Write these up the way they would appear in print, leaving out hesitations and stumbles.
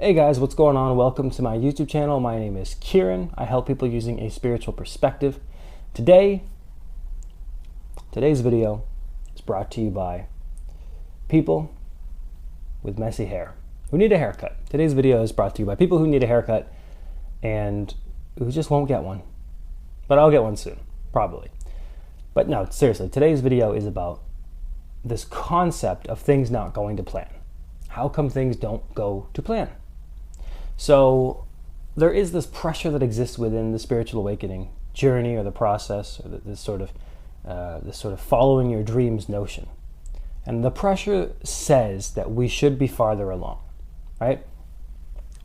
Hey guys, what's going on? Welcome to my YouTube channel. My name is Kieran. I help people using a spiritual perspective. Today's video is brought to you by people with messy hair who need a haircut. Today's video is brought to you by people who need a haircut and who just won't get one. But I'll get one soon, probably. But no, seriously, today's video is about this concept of things not going to plan. How come things don't go to plan? So there is this pressure that exists within the spiritual awakening journey or the process, or this sort of following your dreams notion. And the pressure says that we should be farther along, right?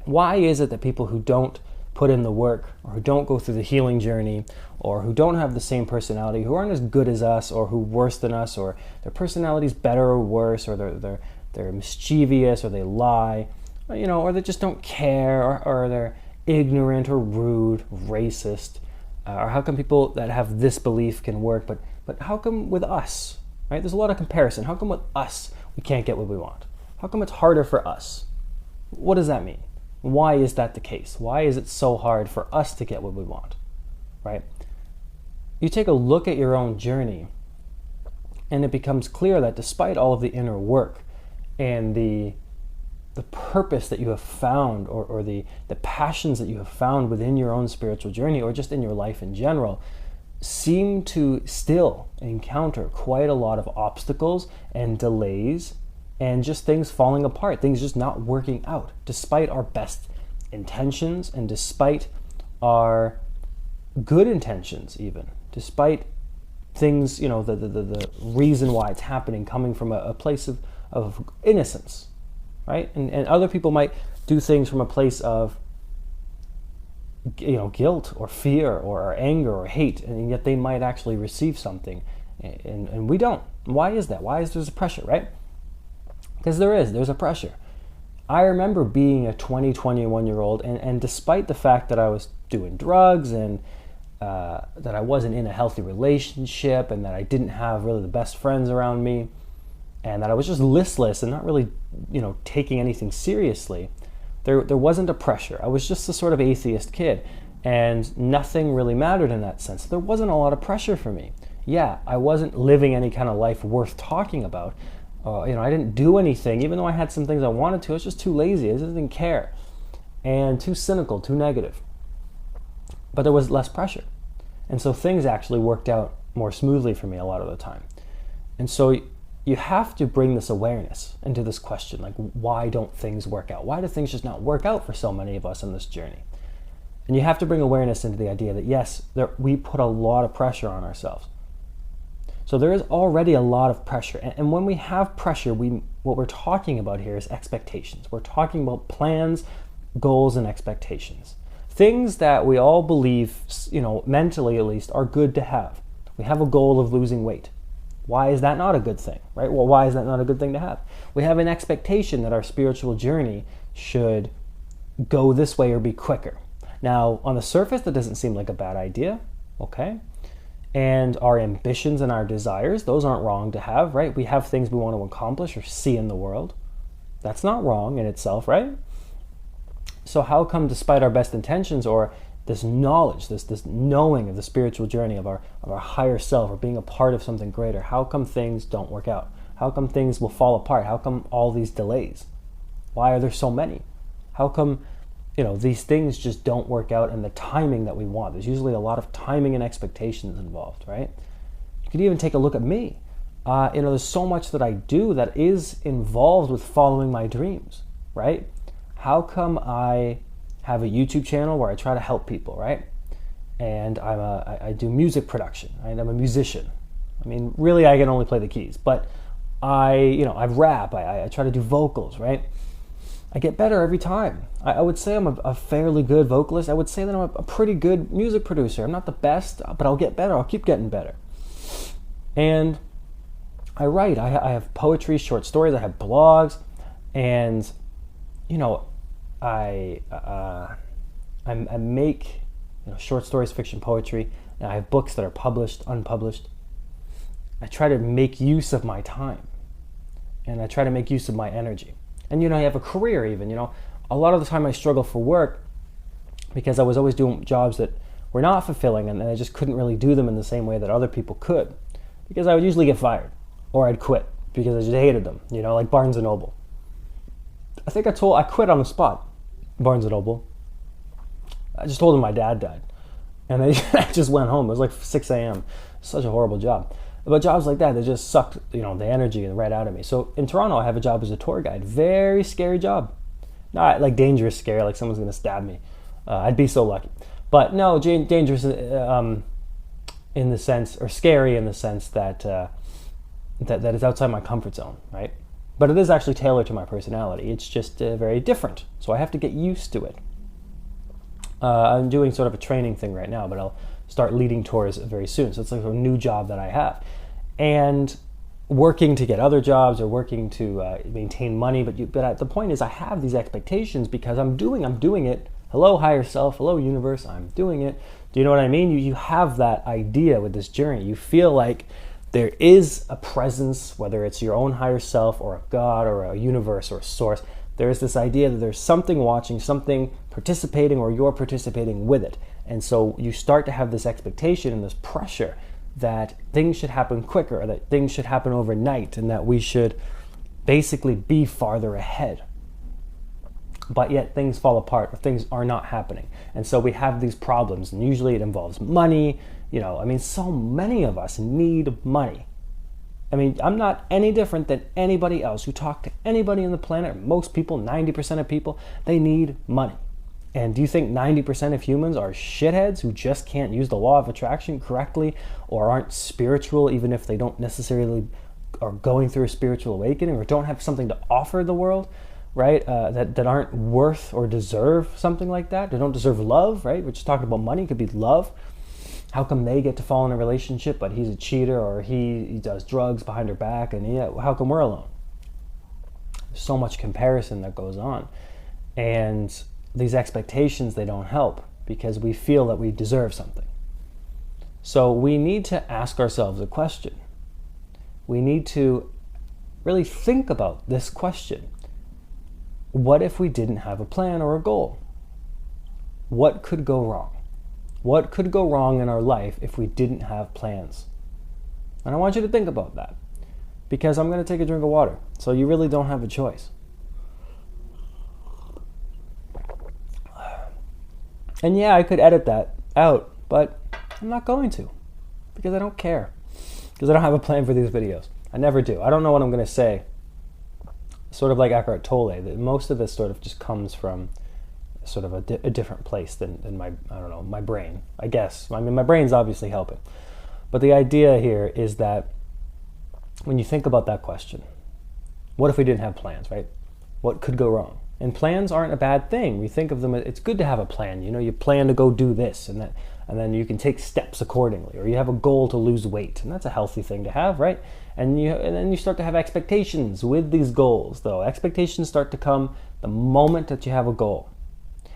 Why is it that people who don't put in the work, or who don't go through the healing journey, or who don't have the same personality, who aren't as good as us, or who worse than us, or their personality's better or worse, or they're mischievous, or they lie, or they just don't care, or they're ignorant or rude, racist, or how come people that have this belief can work, but how come with us, right? There's a lot of comparison. How come with us we can't get what we want? How come it's harder for us? What does that mean? Why is that the case? Why is it so hard for us to get what we want, right? You take a look at your own journey, and it becomes clear that despite all of the inner work and the purpose that you have found, or the passions that you have found within your own spiritual journey, or just in your life in general, seem to still encounter quite a lot of obstacles and delays and just things falling apart, things just not working out, despite our best intentions and despite our good intentions even, despite things, the reason why it's happening coming from a place of innocence. Right? And other people might do things from a place of guilt or fear or anger or hate, and yet they might actually receive something, and we don't. Why is that? Why is there a pressure, right? Because there's a pressure. I remember being a 21-year-old, and despite the fact that I was doing drugs and that I wasn't in a healthy relationship and that I didn't have really the best friends around me, and that I was just listless and not really, taking anything seriously, there wasn't a pressure. I was just a sort of atheist kid, and nothing really mattered in that sense. There wasn't a lot of pressure for me. Yeah, I wasn't living any kind of life worth talking about. I didn't do anything, even though I had some things I wanted to. I was just too lazy. I just didn't care, and too cynical, too negative. But there was less pressure, and so things actually worked out more smoothly for me a lot of the time. And so you have to bring this awareness into this question, like, why don't things work out? Why do things just not work out for so many of us in this journey? And you have to bring awareness into the idea that, yes, we put a lot of pressure on ourselves. So there is already a lot of pressure. And when we have pressure, what we're talking about here is expectations. We're talking about plans, goals, and expectations. Things that we all believe, mentally at least, are good to have. We have a goal of losing weight. Why is that not a good thing, right? Well, why is that not a good thing to have? We have an expectation that our spiritual journey should go this way or be quicker. Now, on the surface, that doesn't seem like a bad idea, okay? And our ambitions and our desires, those aren't wrong to have, right? We have things we want to accomplish or see in the world. That's not wrong in itself, right? So how come, despite our best intentions, or this knowledge, this knowing of the spiritual journey of our higher self, or being a part of something greater, how come things don't work out? How come things will fall apart? How come all these delays? Why are there so many? How come these things just don't work out in the timing that we want? There's usually a lot of timing and expectations involved, right? You could even take a look at me. There's so much that I do that is involved with following my dreams, right? How come I have a YouTube channel where I try to help people, right? And I do music production, right? I'm a musician. I mean, really, I can only play the keys, but I rap, I try to do vocals, right? I get better every time. I would say I'm a fairly good vocalist. I would say that I'm a pretty good music producer. I'm not the best, but I'll get better. I'll keep getting better. And I write. I have poetry, short stories. I have blogs, and I make short stories, fiction, poetry, and I have books that are published, unpublished. I try to make use of my time, and I try to make use of my energy. And you have a career even, a lot of the time I struggled for work because I was always doing jobs that were not fulfilling, and I just couldn't really do them in the same way that other people could, because I would usually get fired or I'd quit because I just hated them, like Barnes and Noble. I think I quit on the spot, Barnes and Noble. I just told them my dad died, and I just went home. It was like 6 a.m. Such a horrible job. But jobs like that, they just sucked, the energy right out of me. So in Toronto, I have a job as a tour guide. Very scary job. Not like dangerous scary, like someone's going to stab me. I'd be so lucky. But no, dangerous in the sense, or scary in the sense that that is outside my comfort zone, right? But it is actually tailored to my personality. It's just very different. So I have to get used to it. I'm doing sort of a training thing right now, but I'll start leading tours very soon. So it's like a new job that I have. And working to get other jobs or working to maintain money. But the point is I have these expectations because I'm doing it. Hello, higher self. Hello, universe. I'm doing it. Do you know what I mean? You have that idea with this journey. You feel like there is a presence, whether it's your own higher self or a God or a universe or a source. There's this idea that there's something watching, something participating, or you're participating with it. And so you start to have this expectation and this pressure that things should happen quicker, that things should happen overnight, and that we should basically be farther ahead. But yet things fall apart, or things are not happening. And so we have these problems, and usually it involves money. So many of us need money. I'm not any different than anybody else. You talk to anybody on the planet, most people, 90% of people, they need money. And do you think 90% of humans are shitheads who just can't use the law of attraction correctly, or aren't spiritual even if they don't necessarily are going through a spiritual awakening, or don't have something to offer the world, right? That aren't worth or deserve something like that? They don't deserve love, right? We're just talking about money. It could be love. How come they get to fall in a relationship, but he's a cheater, or he does drugs behind her back, and how come we're alone? There's so much comparison that goes on. And these expectations, they don't help because we feel that we deserve something. So we need to ask ourselves a question. We need to really think about this question. What if we didn't have a plan or a goal? What could go wrong? What could go wrong in our life if we didn't have plans? And I want you to think about that, because I'm going to take a drink of water. So you really don't have a choice. And yeah, I could edit that out, but I'm not going to, because I don't care. Because I don't have a plan for these videos. I never do. I don't know what I'm going to say. Sort of like Eckhart Tolle, that most of this sort of just comes from sort of a different place than my brain, I guess. My brain's obviously helping. But the idea here is that when you think about that question, what if we didn't have plans, right? What could go wrong? And plans aren't a bad thing. We think of them, it's good to have a plan. You plan to go do this, and then you can take steps accordingly. Or you have a goal to lose weight, and that's a healthy thing to have, right? And then you start to have expectations with these goals, though. Expectations start to come the moment that you have a goal.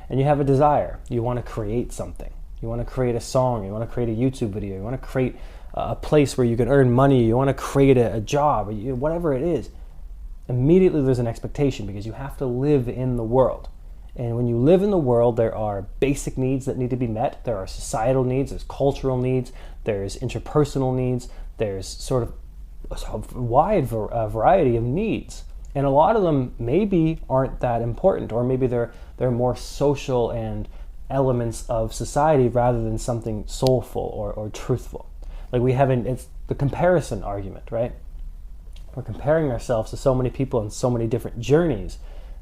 And you have a desire. You want to create something. You want to create a song. You want to create a YouTube video. You want to create a place where you can earn money. You want to create a job, or whatever it is. Immediately there's an expectation, because you have to live in the world. And when you live in the world, there are basic needs that need to be met. There are societal needs. There's cultural needs. There's interpersonal needs. There's sort of a wide variety of needs. And a lot of them maybe aren't that important, or maybe they're more social and elements of society rather than something soulful or truthful. Like it's the comparison argument, right? We're comparing ourselves to so many people and so many different journeys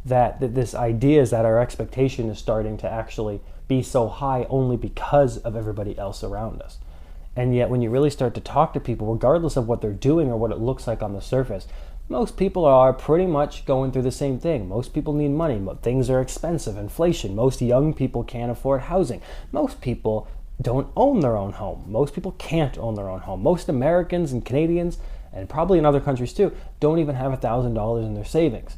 that this idea is that our expectation is starting to actually be so high only because of everybody else around us. And yet when you really start to talk to people, regardless of what they're doing or what it looks like on the surface, most people are pretty much going through the same thing. Most people need money. Things are expensive, inflation. Most young people can't afford housing. Most people don't own their own home. Most people can't own their own home. Most Americans and Canadians, and probably in other countries too, don't even have $1,000 in their savings.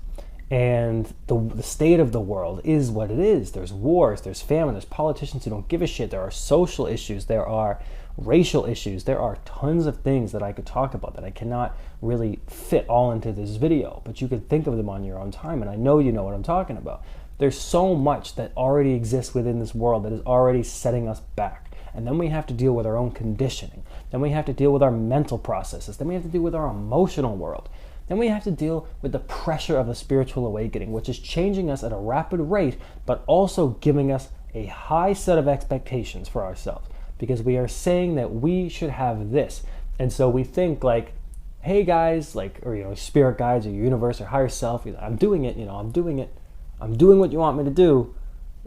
And the state of the world is what it is. There's wars, there's famine, there's politicians who don't give a shit. There are social issues, there are racial issues, there are tons of things that I could talk about that I cannot really fit all into this video, but you could think of them on your own time, and I know you know what I'm talking about. There's so much that already exists within this world that is already setting us back. And then we have to deal with our own conditioning. Then we have to deal with our mental processes. Then we have to deal with our emotional world. Then we have to deal with the pressure of the spiritual awakening, which is changing us at a rapid rate, but also giving us a high set of expectations for ourselves, because we are saying that we should have this. And so we think like, hey guys, like, or, spirit guides or universe or higher self, I'm doing it, I'm doing it. I'm doing what you want me to do.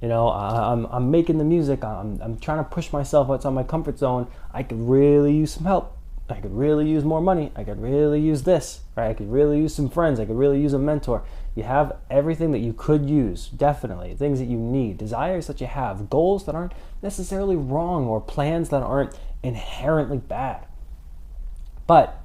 I'm making the music. I'm trying to push myself outside my comfort zone. I could really use some help. I could really use more money. I could really use this, right? I could really use some friends. I could really use a mentor. You have everything that you could use, definitely. Things that you need, desires that you have, goals that aren't necessarily wrong, or plans that aren't inherently bad. But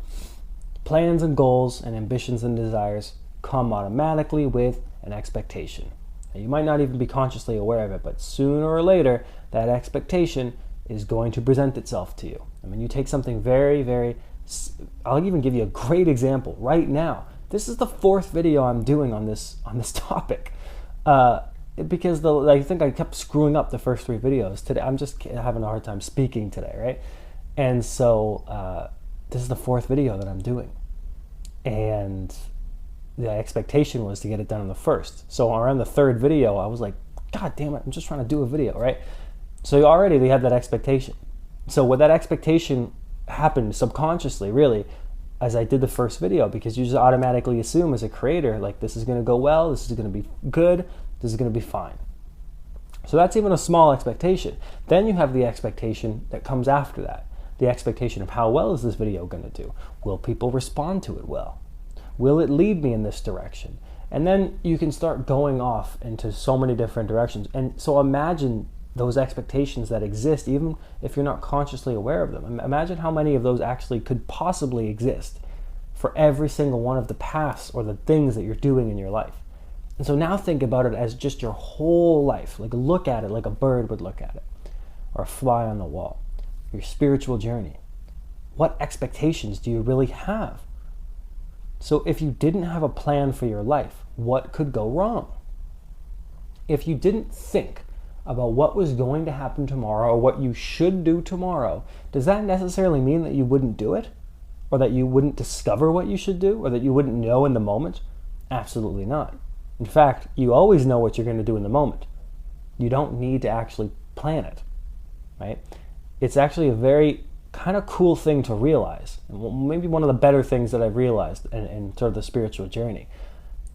plans and goals and ambitions and desires come automatically with an expectation. Now, you might not even be consciously aware of it, but sooner or later, that expectation is going to present itself to you. I mean, you take something I'll even give you a great example right now. This is the 4th video I'm doing on this topic, because I think I kept screwing up the first 3 videos. Today, I'm just having a hard time speaking today, right? And so this is the 4th video that I'm doing, and the expectation was to get it done on the 1st. So around the 3rd video, I was like, God damn it, I'm just trying to do a video, right? So already they had that expectation. So what that expectation happened subconsciously, really, as I did the first video, because you just automatically assume as a creator, like, this is going to go well, this is going to be good, this is going to be fine. So that's even a small expectation. Then you have the expectation that comes after that. The expectation of how well is this video going to do? Will people respond to it well? Will it lead me in this direction? And then you can start going off into so many different directions. And so imagine those expectations that exist, even if you're not consciously aware of them. Imagine how many of those actually could possibly exist for every single one of the paths or the things that you're doing in your life. And so now think about it as just your whole life. Like, look at it like a bird would look at it, or a fly on the wall. Your spiritual journey. What expectations do you really have? So if you didn't have a plan for your life, what could go wrong? If you didn't think about what was going to happen tomorrow or what you should do tomorrow, does that necessarily mean that you wouldn't do it? Or that you wouldn't discover what you should do? Or that you wouldn't know in the moment? Absolutely not. In fact, you always know what you're going to do in the moment. You don't need to actually plan it, right? It's actually a very kind of cool thing to realize. And maybe one of the better things that I've realized in sort of the spiritual journey.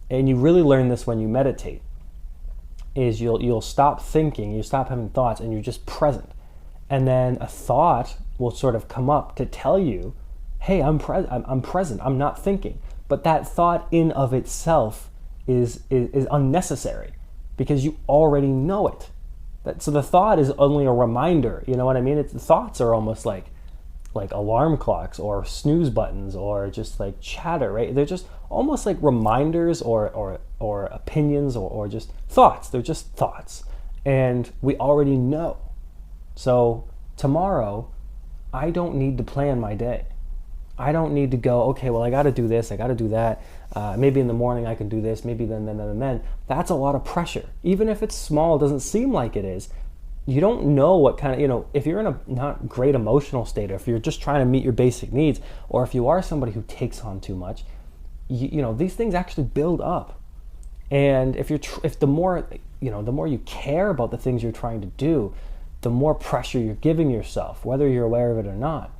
And you really learn this when you meditate, is you'll stop thinking, you stop having thoughts, and you're just present. And then a thought will sort of come up to tell you, hey, I'm present, I'm not thinking. But that thought in of itself is unnecessary, because you already know it. So the thought is only a reminder, you know what I mean? The thoughts are almost like alarm clocks or snooze buttons or just like chatter, right? They're just almost like reminders or opinions or just thoughts. They're just thoughts. And we already know. So tomorrow, I don't need to plan my day. I don't need to go, okay, well, I got to do this, I got to do that. Maybe in the morning I can do this, maybe then. That's a lot of pressure. Even if it's small, it doesn't seem like it is. You don't know what kind of, if you're in a not great emotional state, or if you're just trying to meet your basic needs, or if you are somebody who takes on too much, these things actually build up. And if the more you care about the things you're trying to do, the more pressure you're giving yourself, whether you're aware of it or not.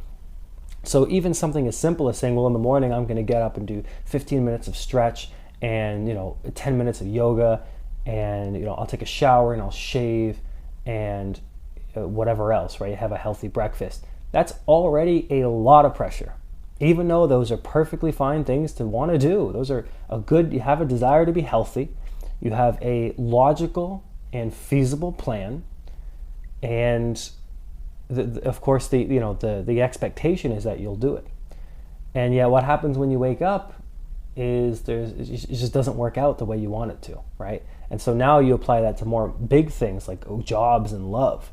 So even something as simple as saying, well, in the morning I'm going to get up and do 15 minutes of stretch and 10 minutes of yoga, and I'll take a shower and I'll shave and whatever else, right? Have a healthy breakfast. That's already a lot of pressure. Even though those are perfectly fine things to want to do. Those are you have a desire to be healthy. You have a logical and feasible plan. And of course, the expectation is that you'll do it. And yet what happens when you wake up is it just doesn't work out the way you want it to, right? And so now you apply that to more big things like jobs and love.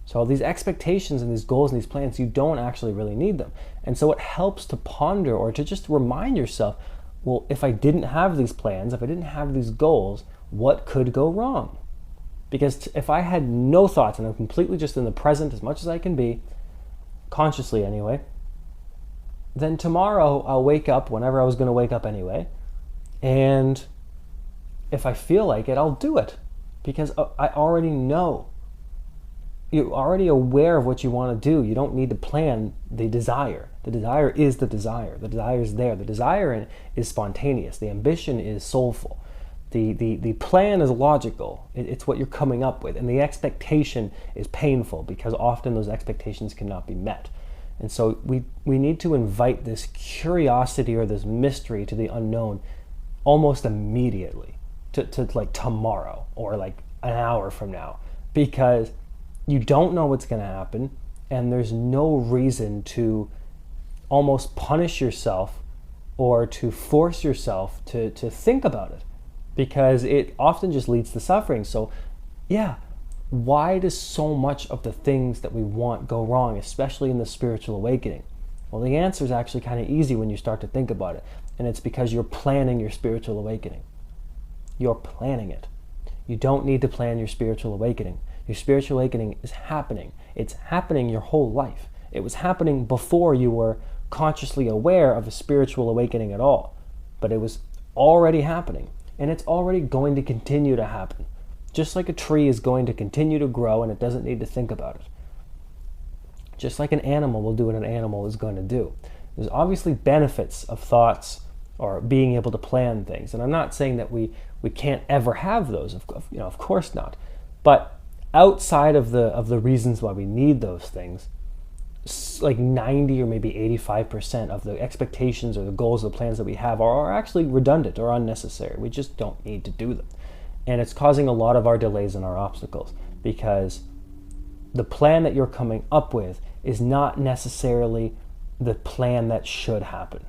So these expectations and these goals and these plans, you don't actually really need them. And so it helps to ponder or to just remind yourself, well, if I didn't have these plans, if I didn't have these goals, what could go wrong? Because if I had no thoughts and I'm completely just in the present as much as I can be, consciously anyway, then tomorrow I'll wake up whenever I was going to wake up anyway, and if I feel like it, I'll do it, because I already know. You're already aware of what you want to do. You don't need to plan the desire. The desire is the desire. The desire is there. The desire is spontaneous. The ambition is soulful. The plan is logical. It's what you're coming up with. And the expectation is painful, because often those expectations cannot be met. And so we need to invite this curiosity or this mystery to the unknown almost immediately, to like tomorrow or like an hour from now, because you don't know what's going to happen, and there's no reason to almost punish yourself or to force yourself to think about it, because it often just leads to suffering. So yeah, why does so much of the things that we want go wrong, especially in the spiritual awakening? Well, the answer is actually kind of easy when you start to think about it, and it's because you're planning your spiritual awakening. You're planning it. You don't need to plan your spiritual awakening. Your spiritual awakening is happening. It's happening your whole life. It was happening before you were consciously aware of a spiritual awakening at all. But it was already happening, and it's already going to continue to happen. Just like a tree is going to continue to grow and it doesn't need to think about it. Just like an animal will do what an animal is going to do. There's obviously benefits of thoughts or being able to plan things. And I'm not saying that we can't ever have those, of course not. But outside of the reasons why we need those things, like 90 or maybe 85% of the expectations or the goals or the plans that we have are actually redundant or unnecessary. We just don't need to do them. And it's causing a lot of our delays and our obstacles, because the plan that you're coming up with is not necessarily the plan that should happen.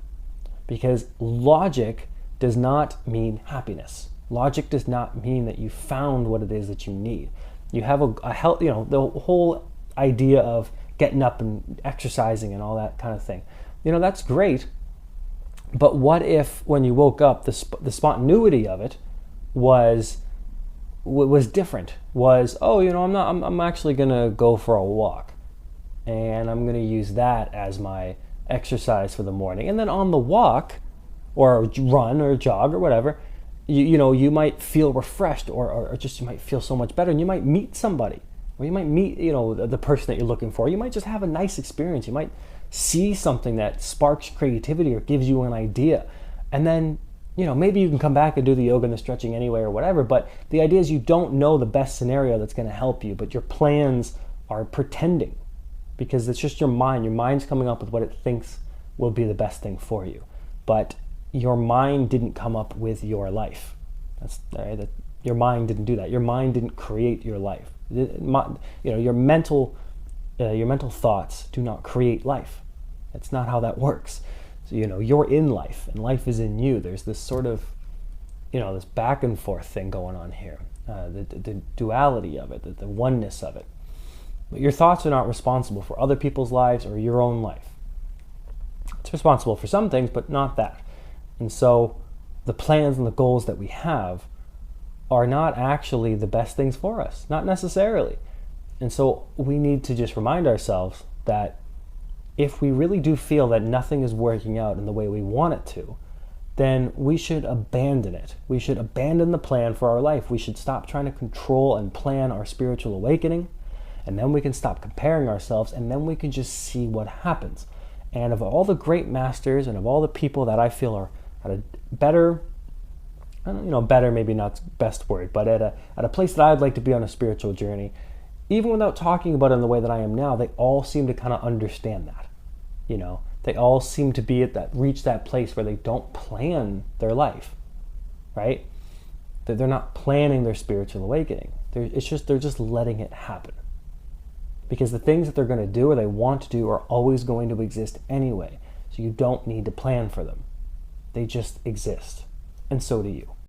Because logic does not mean happiness. Logic does not mean that you found what it is that you need. You have a health, the whole idea of getting up and exercising and all that kind of thing. That's great. But what if when you woke up, the spontaneity of it was different? I'm actually gonna go for a walk, and I'm gonna use that as my exercise for the morning. And then on the walk, or run or jog or whatever, you might feel refreshed, or just you might feel so much better, and you might meet somebody, or you might meet the person that you're looking for. You might just have a nice experience. You might see something that sparks creativity or gives you an idea, and then maybe you can come back and do the yoga and the stretching anyway or whatever. But the idea is you don't know the best scenario that's going to help you, but your plans are pretending, because it's just your mind. Your mind's coming up with what it thinks will be the best thing for you. But your mind didn't come up with your life. That's right. Your mind didn't do that. Your mind didn't create your life. Your mental thoughts do not create life. That's not how that works. So, you're in life, and life is in you. There's this sort of, this back and forth thing going on here. The duality of it, the oneness of it. But your thoughts are not responsible for other people's lives or your own life. It's responsible for some things, but not that. And so the plans and the goals that we have are not actually the best things for us, not necessarily. And so we need to just remind ourselves that if we really do feel that nothing is working out in the way we want it to, then we should abandon it. We should abandon the plan for our life. We should stop trying to control and plan our spiritual awakening, and then we can stop comparing ourselves, and then we can just see what happens. And of all the great masters and of all the people that I feel are at a better, better maybe not the best word, but at a place that I'd like to be on a spiritual journey, even without talking about it in the way that I am now, they all seem to kind of understand that. They all seem to be reach that place where they don't plan their life, right? That they're not planning their spiritual awakening. They're just letting it happen. Because the things that they're going to do or they want to do are always going to exist anyway. So you don't need to plan for them. They just exist. And so do you.